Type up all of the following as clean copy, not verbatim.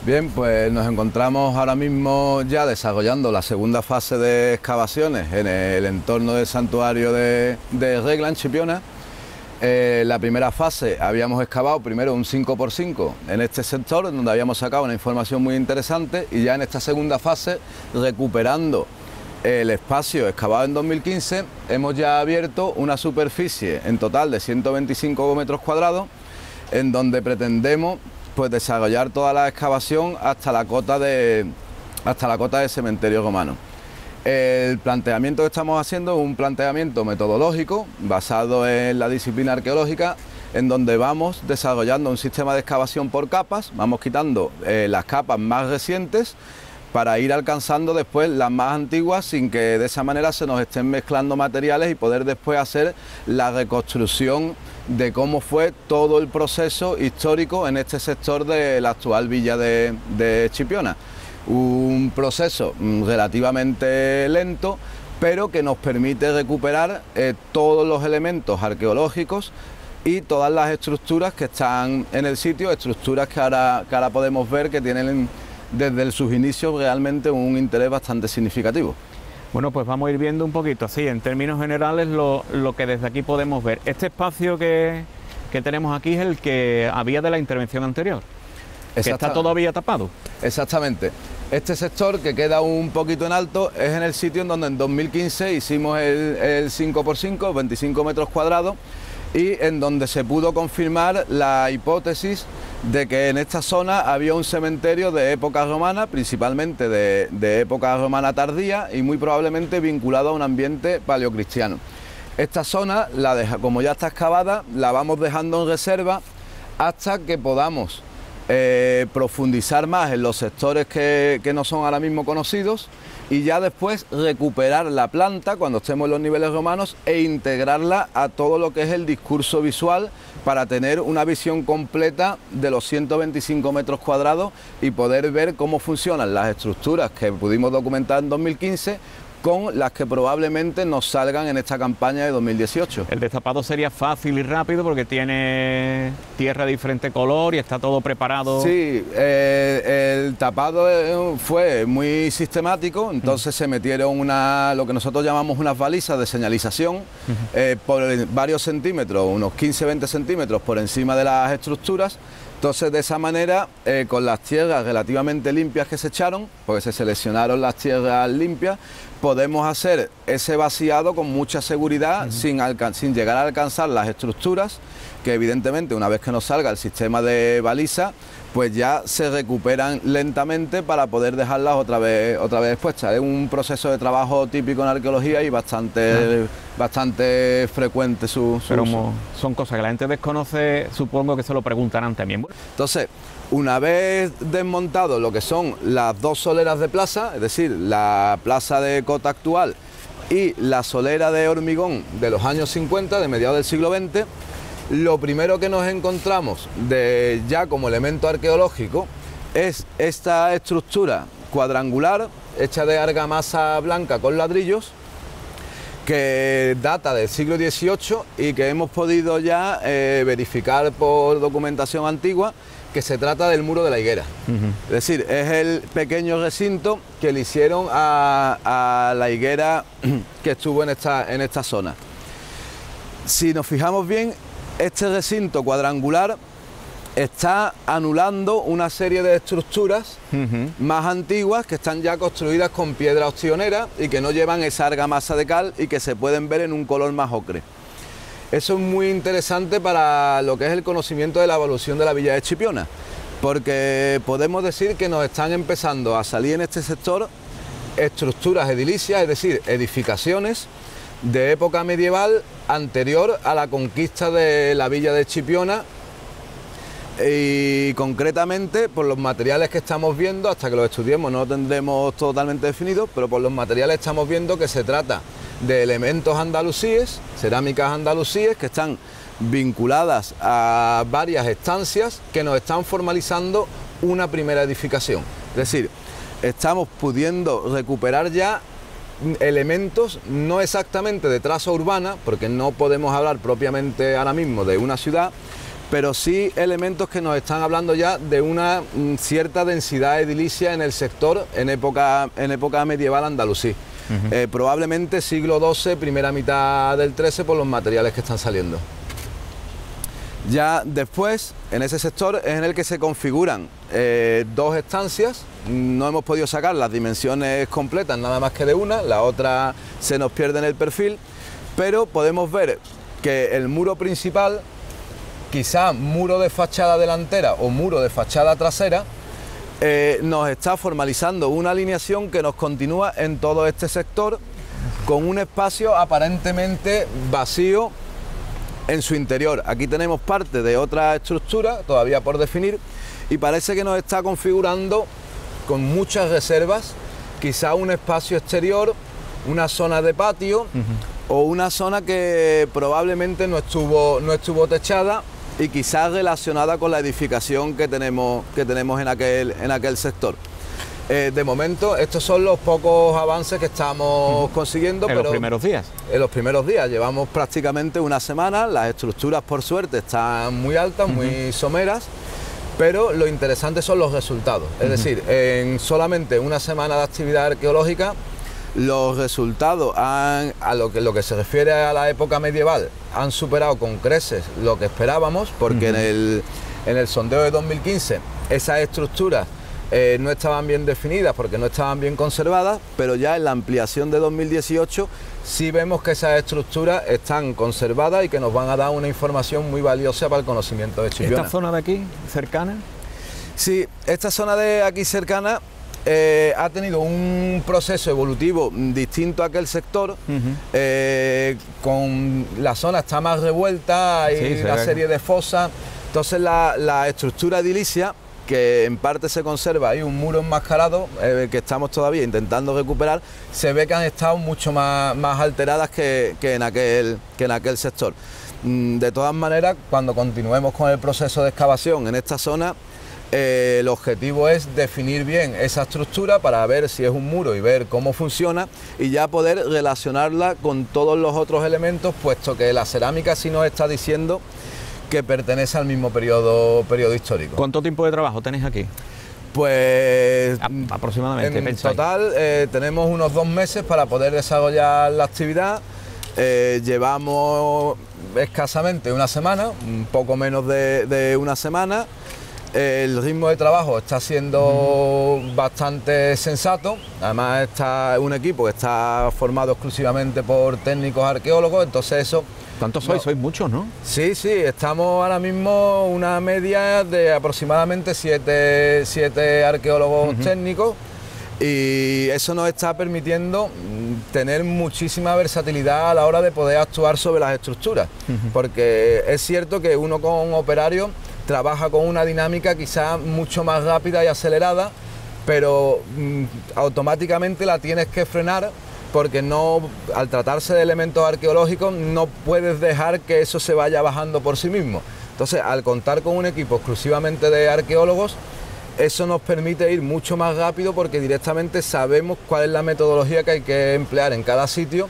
Bien, pues nos encontramos ahora mismo ya desarrollando la segunda fase de excavaciones en el entorno del santuario de Regla, en Chipiona. La primera fase habíamos excavado primero un 5x5 en este sector, donde habíamos sacado una información muy interesante, y ya en esta segunda fase, recuperando el espacio excavado en 2015, hemos ya abierto una superficie en total de 125 metros cuadrados, en donde pretendemos pues desarrollar toda la excavación hasta la cota de cementerio romano. El planteamiento que estamos haciendo es un planteamiento metodológico basado en la disciplina arqueológica, en donde vamos desarrollando un sistema de excavación por capas, vamos quitando las capas más recientes para ir alcanzando después las más antiguas, sin que de esa manera se nos estén mezclando materiales, y poder después hacer la reconstrucción de cómo fue todo el proceso histórico en este sector de la actual villa de Chipiona. Un proceso relativamente lento, pero que nos permite recuperar todos los elementos arqueológicos y todas las estructuras que están en el sitio, estructuras que ahora podemos ver que tienen desde sus inicios realmente un interés bastante significativo. Bueno, pues vamos a ir viendo un poquito, así, en términos generales, lo que desde aquí podemos ver. Este espacio que tenemos aquí es el que había de la intervención anterior, que está todavía tapado. Exactamente. Este sector, que queda un poquito en alto, es en el sitio en donde en 2015 hicimos el 5x5, 25 metros cuadrados, y en donde se pudo confirmar la hipótesis de que en esta zona había un cementerio de época romana, principalmente de época romana tardía, y muy probablemente vinculado a un ambiente paleocristiano. Esta zona, como ya está excavada, la vamos dejando en reserva hasta que podamos profundizar más en los sectores que no son ahora mismo conocidos, y ya después recuperar la planta cuando estemos en los niveles romanos e integrarla a todo lo que es el discurso visual, para tener una visión completa de los 125 metros cuadrados y poder ver cómo funcionan las estructuras que pudimos documentar en 2015 con las que probablemente nos salgan en esta campaña de 2018. El destapado sería fácil y rápido porque tiene tierra de diferente color y está todo preparado. Sí, el tapado fue muy sistemático, entonces se metieron lo que nosotros llamamos unas balizas de señalización por varios centímetros, unos 15-20 centímetros por encima de las estructuras. Entonces, de esa manera, con las tierras relativamente limpias que se echaron, porque se seleccionaron las tierras limpias, podemos hacer ese vaciado con mucha seguridad, sin llegar a alcanzar las estructuras, que evidentemente una vez que nos salga el sistema de baliza, pues ya se recuperan lentamente para poder dejarlas otra vez expuestas. Es un proceso de trabajo típico en arqueología y bastante frecuente Pero uso. Son cosas que la gente desconoce, supongo que se lo preguntarán también. Entonces, una vez desmontado lo que son las dos soleras de plaza, es decir, la plaza de cota actual y la solera de hormigón de los años 50, de mediados del siglo XX, lo primero que nos encontramos ya como elemento arqueológico es esta estructura cuadrangular hecha de argamasa blanca con ladrillos, que data del siglo XVIII y que hemos podido ya verificar por documentación antigua que se trata del muro de la higuera. Es decir, es el pequeño recinto que le hicieron a la higuera que estuvo en esta zona. Si nos fijamos bien, este recinto cuadrangular está anulando una serie de estructuras más antiguas que están ya construidas con piedra ostionera y que no llevan esa argamasa de cal y que se pueden ver en un color más ocre. Eso es muy interesante para lo que es el conocimiento de la evolución de la villa de Chipiona, porque podemos decir que nos están empezando a salir en este sector estructuras edilicias, es decir, edificaciones de época medieval anterior a la conquista de la villa de Chipiona, y concretamente por los materiales que estamos viendo, hasta que los estudiemos no lo tendremos totalmente definido, pero por los materiales estamos viendo que se trata de elementos andalusíes, cerámicas andalusíes, que están vinculadas a varias estancias que nos están formalizando una primera edificación. Es decir, estamos pudiendo recuperar ya elementos no exactamente de traza urbana, porque no podemos hablar propiamente ahora mismo de una ciudad, pero sí elementos que nos están hablando ya de una cierta densidad edilicia en el sector en época medieval andalusí. Probablemente siglo XII, primera mitad del XIII, por los materiales que están saliendo. Ya después, en ese sector es en el que se configuran dos estancias. No hemos podido sacar las dimensiones completas, nada más que de una, la otra se nos pierde en el perfil, pero podemos ver que el muro principal, quizá muro de fachada delantera o muro de fachada trasera, nos está formalizando una alineación que nos continúa en todo este sector, con un espacio aparentemente vacío en su interior. Aquí tenemos parte de otra estructura todavía por definir y parece que nos está configurando con muchas reservas, quizá un espacio exterior, una zona de patio o una zona que probablemente no estuvo techada y quizás relacionada con la edificación que tenemos en aquel sector. De momento, estos son los pocos avances que estamos consiguiendo. En los primeros días. En los primeros días, llevamos prácticamente una semana, las estructuras por suerte están muy altas, muy someras, pero lo interesante son los resultados. Es decir, en solamente una semana de actividad arqueológica, los resultados a lo que se refiere a la época medieval han superado con creces lo que esperábamos, porque en el sondeo de 2015 esas estructuras no estaban bien definidas porque no estaban bien conservadas, pero ya en la ampliación de 2018 sí vemos que esas estructuras están conservadas y que nos van a dar una información muy valiosa para el conocimiento de Chipiona. ¿Esta zona de aquí, cercana? Sí, esta zona de aquí cercana ha tenido un proceso evolutivo distinto a aquel sector, con la zona está más revuelta, hay una serie de fosas, entonces la estructura edilicia, que en parte se conserva, hay un muro enmascarado que estamos todavía intentando recuperar, se ve que han estado mucho más alteradas que en aquel sector. De todas maneras, cuando continuemos con el proceso de excavación en esta zona, el objetivo es definir bien esa estructura para ver si es un muro y ver cómo funciona y ya poder relacionarla con todos los otros elementos, puesto que la cerámica sí nos está diciendo que pertenece al mismo periodo histórico. ¿Cuánto tiempo de trabajo tenéis aquí? Pues aproximadamente. En total tenemos unos 2 meses para poder desarrollar la actividad. Llevamos escasamente una semana, un poco menos de una semana. El ritmo de trabajo está siendo bastante sensato, además está un equipo que está formado exclusivamente por técnicos arqueólogos, entonces eso... ¿Cuántos sois? Sois muchos, ¿no? Sí, estamos ahora mismo una media de aproximadamente 7 arqueólogos técnicos y eso nos está permitiendo tener muchísima versatilidad a la hora de poder actuar sobre las estructuras, porque es cierto que uno con operarios trabaja con una dinámica quizás mucho más rápida y acelerada, pero automáticamente la tienes que frenar porque no, al tratarse de elementos arqueológicos no puedes dejar que eso se vaya bajando por sí mismo. Entonces, al contar con un equipo exclusivamente de arqueólogos, eso nos permite ir mucho más rápido porque directamente sabemos cuál es la metodología que hay que emplear en cada sitio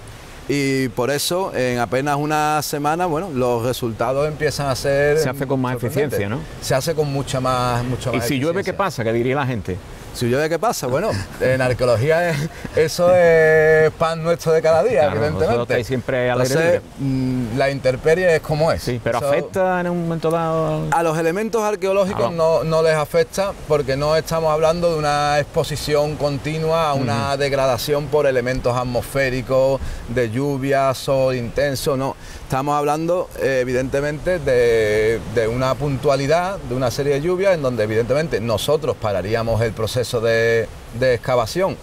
y por eso en apenas una semana, bueno, los resultados empiezan a ser... Se hace con más eficiencia, ¿no? Se hace con mucha más ¿Y si llueve qué pasa? ¿Qué diría la gente? Si llueve, ¿qué pasa? Bueno, en arqueología eso es pan nuestro de cada día, claro, evidentemente. Estáis siempre al aire libre. La intemperie es como es. Sí, pero eso, ¿afecta en un momento dado? A los elementos arqueológicos no les afecta porque no estamos hablando de una exposición continua a una degradación por elementos atmosféricos, de lluvia, sol intenso, no. Estamos hablando evidentemente de una puntualidad, de una serie de lluvias en donde evidentemente nosotros pararíamos el proceso de excavación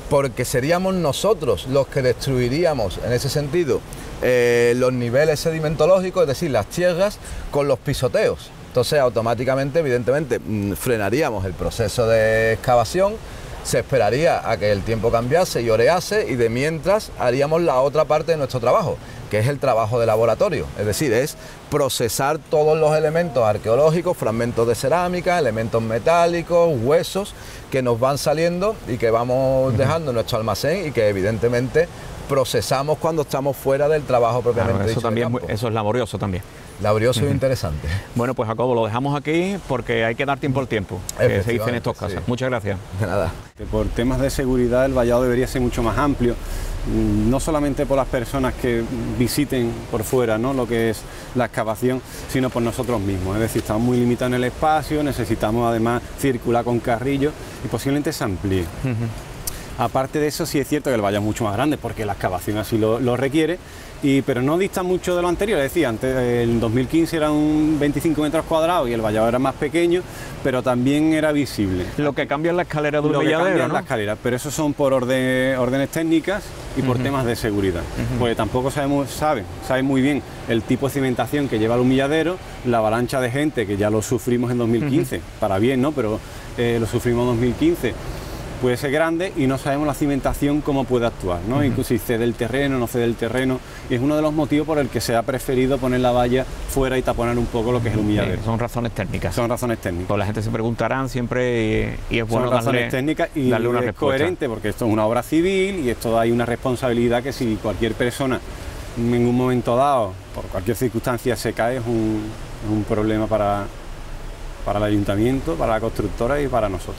porque seríamos nosotros los que destruiríamos en ese sentido los niveles sedimentológicos, es decir, las tierras con los pisoteos. Entonces automáticamente evidentemente frenaríamos el proceso de excavación, se esperaría a que el tiempo cambiase y orease y de mientras haríamos la otra parte de nuestro trabajo, que es el trabajo de laboratorio, es decir, es procesar todos los elementos arqueológicos, fragmentos de cerámica, elementos metálicos, huesos, que nos van saliendo y que vamos dejando en nuestro almacén y que evidentemente procesamos cuando estamos fuera del trabajo propiamente dicho. Eso es laborioso también. laborioso e interesante. Bueno, pues Jacobo, lo dejamos aquí porque hay que dar tiempo al tiempo, que se dice en estos casos. Sí. Muchas gracias. De nada. Por temas de seguridad el vallado debería ser mucho más amplio, no solamente por las personas que visiten por fuera, ¿no?, lo que es la excavación, sino por nosotros mismos. Es decir, estamos muy limitados en el espacio, necesitamos además circular con carrillos y posiblemente se amplíe. Aparte de eso, sí es cierto que el vallado es mucho más grande porque la excavación así lo requiere, pero no dista mucho de lo anterior. Es decir, antes, en 2015 eran 25 metros cuadrados y el vallado era más pequeño, pero también era visible. Lo que cambia es la escalera de un Lo que milladero, cambia ¿no? es la escalera, pero eso son por órdenes técnicas y por temas de seguridad. Porque tampoco saben muy bien el tipo de cimentación que lleva el humilladero, la avalancha de gente, que ya lo sufrimos en 2015, para bien, ¿no? Pero lo sufrimos en 2015. Puede ser grande y no sabemos la cimentación cómo puede actuar, ¿no? Incluso si cede el terreno, no cede el terreno, y es uno de los motivos por el que se ha preferido poner la valla fuera y taponar un poco lo que es el humilladero. Son razones técnicas. Son razones técnicas. Pues la gente se preguntarán siempre y es bueno son razones técnicas y darle una es respuesta coherente porque esto es una obra civil y esto hay una responsabilidad que si cualquier persona en un momento dado, por cualquier circunstancia, se cae, es un problema para el ayuntamiento, para la constructora y para nosotros.